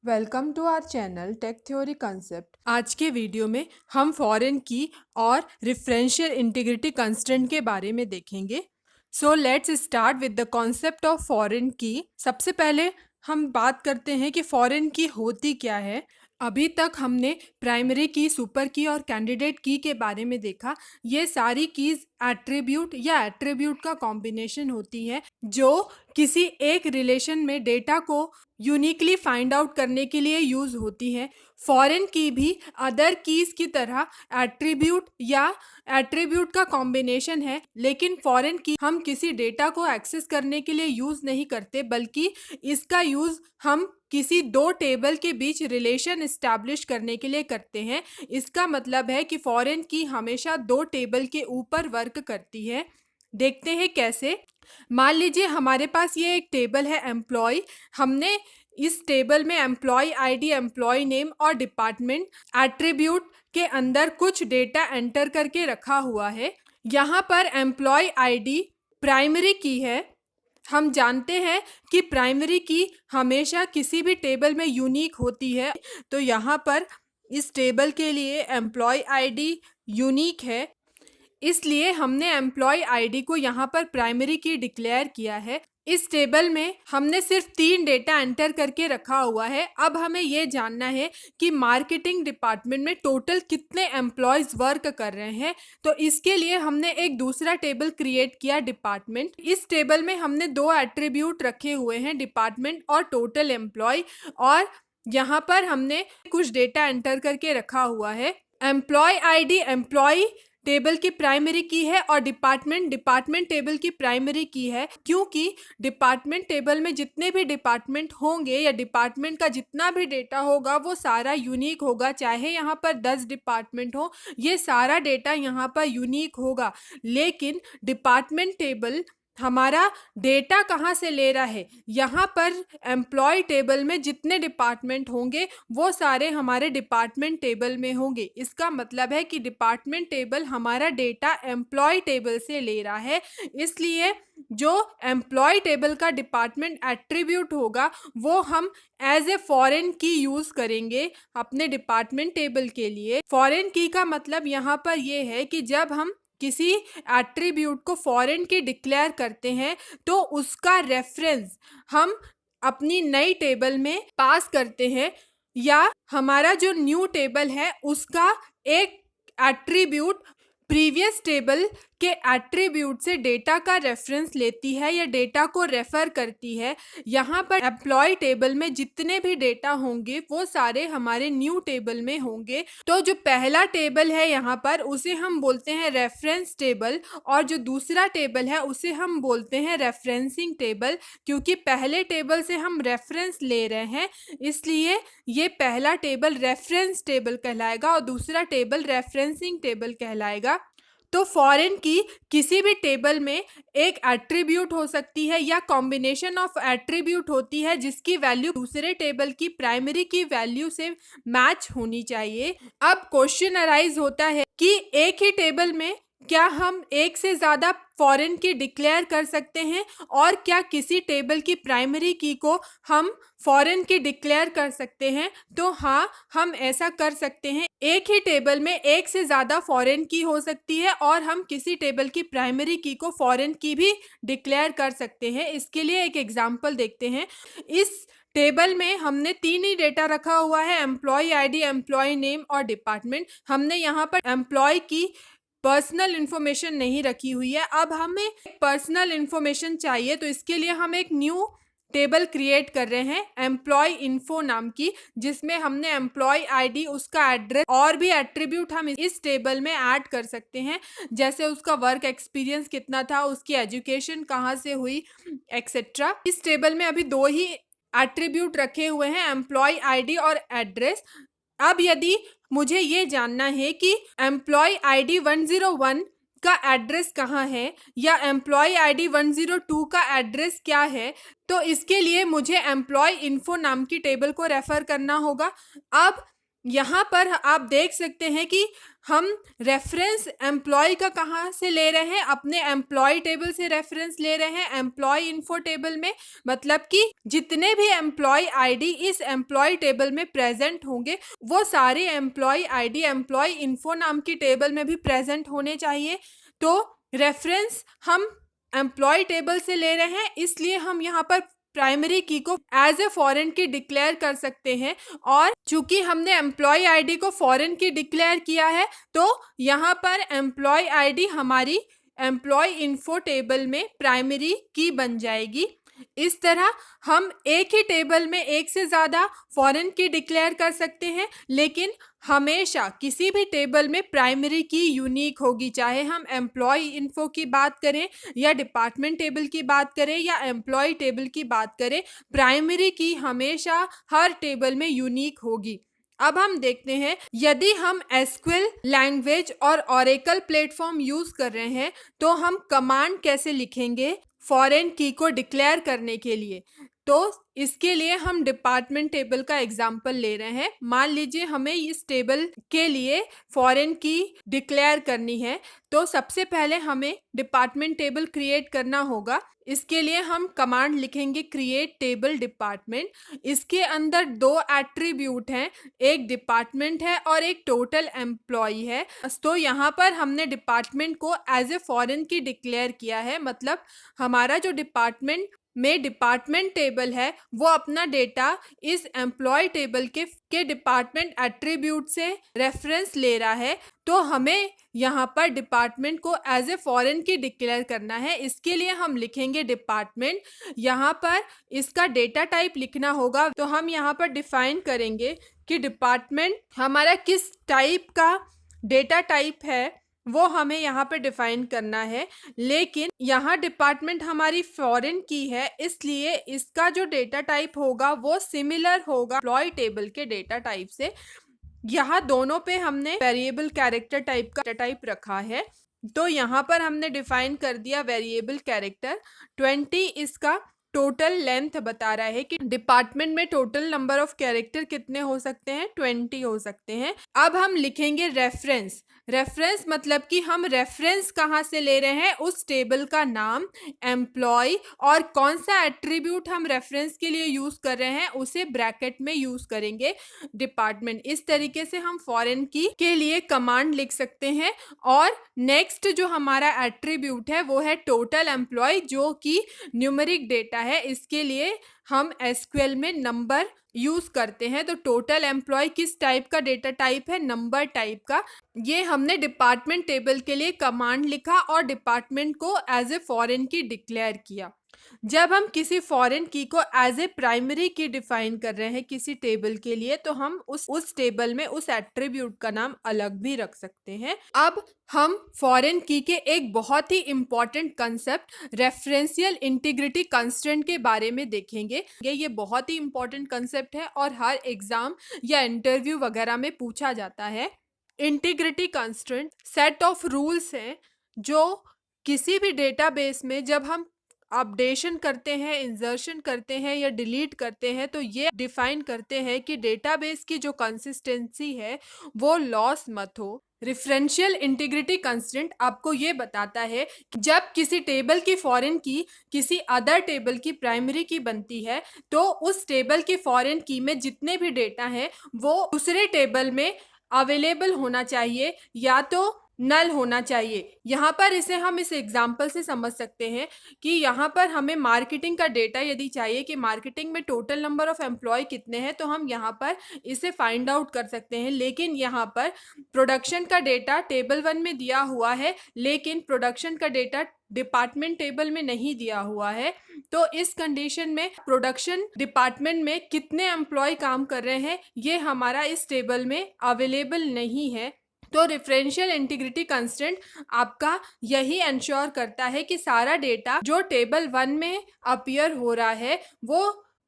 Welcome to our channel tech theory concept. आज के video में हम फॉरेन की और रेफरेंशियल इंटीग्रिटी कंस्ट्रेंट के बारे में देखेंगे। So let's start with the concept of foreign की। सबसे पहले हम बात करते हैं कि फॉरेन की होती क्या है। अभी तक हमने प्राइमरी की, सुपर की और कैंडिडेट की के बारे में देखा। ये सारी कीज एट्रीब्यूट या एट्रीब्यूट का कॉम्बिनेशन होती है जो किसी एक रिलेशन में डेटा को यूनिकली फाइंड आउट करने के लिए यूज होती है। फॉरेन की भी अदर कीज की तरह एट्रीब्यूट का कॉम्बिनेशन है, लेकिन फॉरेन की हम किसी डेटा को एक्सेस करने के लिए यूज नहीं करते, बल्कि इसका यूज हम किसी दो टेबल के बीच रिलेशन एस्टैब्लिश करने के लिए करते हैं। इसका मतलब है कि फॉरेन की हमेशा दो टेबल के ऊपर वर्क करती है। देखते हैं कैसे। मान लीजिए हमारे पास ये एक टेबल है एम्प्लॉय। हमने इस टेबल में एम्प्लॉय आईडी, एम्प्लॉय नेम और डिपार्टमेंट एट्रीब्यूट के अंदर कुछ डेटा एंटर करके रखा हुआ है। यहाँ पर एम्प्लॉय आईडी प्राइमरी की है। हम जानते हैं कि प्राइमरी की हमेशा किसी भी टेबल में यूनिक होती है, तो यहाँ पर इस टेबल के लिए एम्प्लॉय आईडी यूनिक है, इसलिए हमने एम्प्लॉय आईडी को यहाँ पर प्राइमरी की डिक्लेयर किया है। इस टेबल में हमने सिर्फ 3 डेटा एंटर करके रखा हुआ है। अब हमें ये जानना है कि मार्केटिंग डिपार्टमेंट में टोटल कितने एम्प्लॉयज वर्क कर रहे हैं। तो इसके लिए हमने एक दूसरा टेबल क्रिएट किया, डिपार्टमेंट। इस टेबल में हमने 2 एट्रीब्यूट रखे हुए हैं, डिपार्टमेंट और टोटल एम्प्लॉय, और यहाँ पर हमने कुछ डेटा एंटर करके रखा हुआ है। एम्प्लॉय आईडी एम्प्लॉय टेबल की प्राइमरी की है और डिपार्टमेंट टेबल की प्राइमरी की है, क्योंकि डिपार्टमेंट टेबल में जितने भी डिपार्टमेंट होंगे या डिपार्टमेंट का जितना भी डेटा होगा वो सारा यूनिक होगा। चाहे यहाँ पर 10 डिपार्टमेंट हो, ये सारा डेटा यहाँ पर यूनिक होगा। लेकिन डिपार्टमेंट टेबल हमारा डेटा कहाँ से ले रहा है? यहाँ पर एम्प्लॉय टेबल में जितने डिपार्टमेंट होंगे वो सारे हमारे डिपार्टमेंट टेबल में होंगे। इसका मतलब है कि डिपार्टमेंट टेबल हमारा डेटा एम्प्लॉय टेबल से ले रहा है। इसलिए जो एम्प्लॉय टेबल का डिपार्टमेंट एट्रीब्यूट होगा वो हम एज ए फॉरेन की यूज करेंगे अपने डिपार्टमेंट टेबल के लिए। फॉरेन की का मतलब यहाँ पर ये है कि जब हम किसी एट्रीब्यूट को फॉरेन की डिक्लेयर करते हैं तो उसका रेफरेंस हम अपनी नई टेबल में पास करते हैं, या हमारा जो न्यू टेबल है उसका एक एट्रीब्यूट प्रीवियस टेबल के एट्रीब्यूट से डेटा का रेफरेंस लेती है या डेटा को रेफर करती है। यहाँ पर एम्प्लॉय टेबल में जितने भी डेटा होंगे वो सारे हमारे न्यू टेबल में होंगे। तो जो पहला टेबल है यहाँ पर उसे हम बोलते हैं रेफरेंस टेबल, और जो दूसरा टेबल है उसे हम बोलते हैं रेफरेंसिंग टेबल। क्योंकि पहले टेबल से हम रेफरेंस ले रहे हैं, इसलिए ये पहला टेबल रेफरेंस टेबल कहलाएगा और दूसरा टेबल रेफरेंसिंग टेबल कहलाएगा। तो फॉरेन की किसी भी टेबल में एक एट्रीब्यूट हो सकती है या कॉम्बिनेशन ऑफ एट्रीब्यूट होती है जिसकी वैल्यू दूसरे टेबल की प्राइमरी की वैल्यू से मैच होनी चाहिए। अब क्वेश्चन अराइज होता है कि एक ही टेबल में क्या हम एक से ज़्यादा फॉरेन की डिक्लेयर कर सकते हैं, और क्या किसी टेबल की प्राइमरी की को हम फॉरेन की डिक्लेयर कर सकते हैं? तो हाँ, हम ऐसा कर सकते हैं। एक ही टेबल में एक से ज़्यादा फॉरेन की हो सकती है और हम किसी टेबल की प्राइमरी की को फॉरेन की भी डिक्लेयर कर सकते हैं। इसके लिए एक एग्जाम्पल देखते हैं। इस टेबल में हमने 3 ही डेटा रखा हुआ है, एम्प्लॉय आईडी, एम्प्लॉय नेम और डिपार्टमेंट। हमने यहाँ पर एम्प्लॉय की पर्सनल इंफॉर्मेशन नहीं रखी हुई है। अब हमें पर्सनल इंफॉर्मेशन चाहिए, तो इसके लिए हम एक न्यू टेबल क्रिएट कर रहे हैं एम्प्लॉय इन्फो नाम की, जिसमें हमने एम्प्लॉय आईडी, उसका एड्रेस और भी एट्रीब्यूट हम इस टेबल में ऐड कर सकते हैं, जैसे उसका वर्क एक्सपीरियंस कितना था, उसकी एजुकेशन कहाँ से हुई, एक्सेट्रा। इस टेबल में अभी 2 ही एट्रीब्यूट रखे हुए हैं, एम्प्लॉय आईडी और एड्रेस। अब यदि मुझे ये जानना है कि एम्प्लॉय आईडी 101 का एड्रेस कहाँ है या एम्प्लॉय आईडी 102 का एड्रेस क्या है, तो इसके लिए मुझे एम्प्लॉय इन्फो नाम की टेबल को रेफर करना होगा। अब यहाँ पर आप देख सकते हैं कि हम रेफरेंस एम्प्लॉय का कहाँ से ले रहे हैं, अपने एम्प्लॉय टेबल से रेफरेंस ले रहे हैं एम्प्लॉय इन्फो टेबल में। मतलब कि जितने भी एम्प्लॉय आईडी इस एम्प्लॉय टेबल में प्रेजेंट होंगे वो सारे एम्प्लॉय आईडी एम्प्लॉय इन्फो नाम की टेबल में भी प्रेजेंट होने चाहिए। तो रेफरेंस हम एम्प्लॉय टेबल से ले रहे हैं, इसलिए हम यहाँ पर प्राइमरी की को एज ए फॉरेन की डिक्लेयर कर सकते हैं। और चूंकि हमने एम्प्लॉय आईडी को फॉरेन की डिक्लेयर किया है तो यहाँ पर एम्प्लॉय आईडी हमारी एम्प्लॉय इन्फो टेबल में प्राइमरी की बन जाएगी। इस तरह हम एक ही टेबल में एक से ज़्यादा फॉरेन की डिक्लेयर कर सकते हैं, लेकिन हमेशा किसी भी टेबल में प्राइमरी की यूनिक होगी, चाहे हम एम्प्लॉय इन्फो की बात करें या डिपार्टमेंट टेबल की बात करें या एम्प्लॉय टेबल की बात करें, प्राइमरी की हमेशा हर टेबल में यूनिक होगी। अब हम देखते हैं यदि हम एसक्यूएल लैंग्वेज और ओरेकल प्लेटफॉर्म यूज कर रहे हैं तो हम कमांड कैसे लिखेंगे फॉरेन की को डिक्लेयर करने के लिए। तो इसके लिए हम डिपार्टमेंट टेबल का एग्जाम्पल ले रहे हैं। मान लीजिए हमें इस टेबल के लिए फॉरेन की डिक्लेयर करनी है, तो सबसे पहले हमें डिपार्टमेंट टेबल क्रिएट करना होगा। इसके लिए हम कमांड लिखेंगे क्रिएट टेबल डिपार्टमेंट। इसके अंदर दो एट्रीब्यूट हैं, एक डिपार्टमेंट है और एक टोटल एम्प्लॉय है। तो यहाँ पर हमने डिपार्टमेंट को एज ए फॉरेन की डिक्लेयर किया है, मतलब हमारा जो डिपार्टमेंट में डिपार्टमेंट टेबल है वो अपना डेटा इस एम्प्लॉय टेबल के डिपार्टमेंट एट्रीब्यूट से रेफरेंस ले रहा है। तो हमें यहाँ पर डिपार्टमेंट को एज ए फॉरेन की डिक्लेयर करना है। इसके लिए हम लिखेंगे डिपार्टमेंट, यहाँ पर इसका डेटा टाइप लिखना होगा। तो हम यहाँ पर डिफाइन करेंगे कि डिपार्टमेंट हमारा किस टाइप का डेटा टाइप है वो हमें यहाँ पे डिफाइन करना है। लेकिन यहाँ डिपार्टमेंट हमारी फॉरेन की है, इसलिए इसका जो डेटा टाइप होगा वो सिमिलर होगा एम्प्लॉय टेबल के डेटा टाइप से। यहाँ दोनों पे हमने वेरिएबल कैरेक्टर टाइप का टाइप रखा है। तो यहाँ पर हमने डिफाइन कर दिया वेरिएबल कैरेक्टर 20। इसका टोटल लेंथ बता रहा है कि डिपार्टमेंट में टोटल नंबर ऑफ कैरेक्टर कितने हो सकते हैं, 20 हो सकते हैं। अब हम लिखेंगे रेफरेंस। रेफरेंस मतलब कि हम रेफरेंस कहाँ से ले रहे हैं, उस टेबल का नाम, एम्प्लॉय और कौन सा एट्रीब्यूट हम रेफरेंस के लिए यूज कर रहे हैं उसे ब्रैकेट में यूज करेंगे डिपार्टमेंट। इस तरीके से हम फॉरेन की के लिए कमांड लिख सकते हैं। और नेक्स्ट जो हमारा एट्रीब्यूट है वो है टोटल एम्प्लॉय, जो कि न्यूमेरिक डेटा है। इसके लिए हम एसक्यूएल में नंबर यूज करते हैं। तो टोटल एम्प्लॉय किस टाइप का डेटा टाइप है, नंबर टाइप का। ये हमने डिपार्टमेंट टेबल के लिए कमांड लिखा और डिपार्टमेंट को एज ए फॉरेन की डिक्लेयर किया। जब हम किसी फॉरेन की को एज ए प्राइमरी की डिफाइन कर रहे हैं किसी टेबल के लिए, तो हम उस टेबल में उस एट्रीब्यूट का नाम अलग भी रख सकते हैं। अब हम फॉरेन की के एक बहुत ही important concept referential integrity constraint के बारे में देखेंगे। ये बहुत ही इंपॉर्टेंट कंसेप्ट है और हर एग्जाम या इंटरव्यू वगैरह में पूछा जाता है। Integrity constraint set of rules हैं जो किसी भी डेटाबेस में जब हम अपडेशन करते हैं, इंसर्शन करते हैं या डिलीट करते हैं, तो ये डिफाइन करते हैं कि डेटाबेस की जो कंसिस्टेंसी है वो लॉस मत हो। रेफरेंशियल इंटीग्रिटी कंस्ट्रेंट आपको ये बताता है कि जब किसी टेबल की फॉरेन की किसी अदर टेबल की प्राइमरी की बनती है तो उस टेबल की फॉरेन की में जितने भी डेटा हैं वो दूसरे टेबल में अवेलेबल होना चाहिए या तो नल होना चाहिए। यहाँ पर इसे हम इस एग्जाम्पल से समझ सकते हैं कि यहाँ पर हमें मार्केटिंग का डेटा यदि चाहिए कि मार्केटिंग में टोटल नंबर ऑफ एम्प्लॉय कितने हैं, तो हम यहाँ पर इसे फाइंड आउट कर सकते हैं। लेकिन यहाँ पर प्रोडक्शन का डेटा टेबल 1 में दिया हुआ है, लेकिन प्रोडक्शन का डेटा डिपार्टमेंट टेबल में नहीं दिया हुआ है। तो इस कंडीशन में प्रोडक्शन डिपार्टमेंट में कितने एम्प्लॉय काम कर रहे हैं ये हमारा इस टेबल में अवेलेबल नहीं है। तो रेफरेंशियल इंटीग्रिटी कंस्ट्रेंट आपका यही इंश्योर करता है कि सारा डेटा जो टेबल 1 में अपीयर हो रहा है वो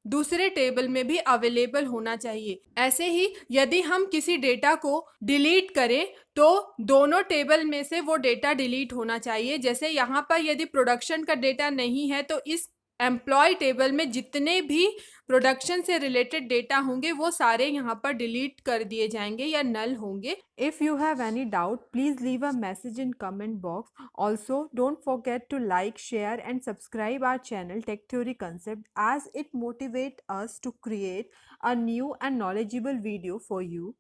दूसरे टेबल में भी अवेलेबल होना चाहिए। ऐसे ही यदि हम किसी डेटा को डिलीट करें तो दोनों टेबल में से वो डेटा डिलीट होना चाहिए। जैसे यहाँ पर यदि प्रोडक्शन का डेटा नहीं है तो इस एम्प्लॉय टेबल में जितने भी प्रोडक्शन से रिलेटेड डेटा होंगे वो सारे यहाँ पर डिलीट कर दिए जाएंगे या नल होंगे. If you have any doubt, please leave a message in comment box. Also, don't forget to like, share and subscribe our channel Tech Theory Concept, as it motivates us to create a new and knowledgeable video for you.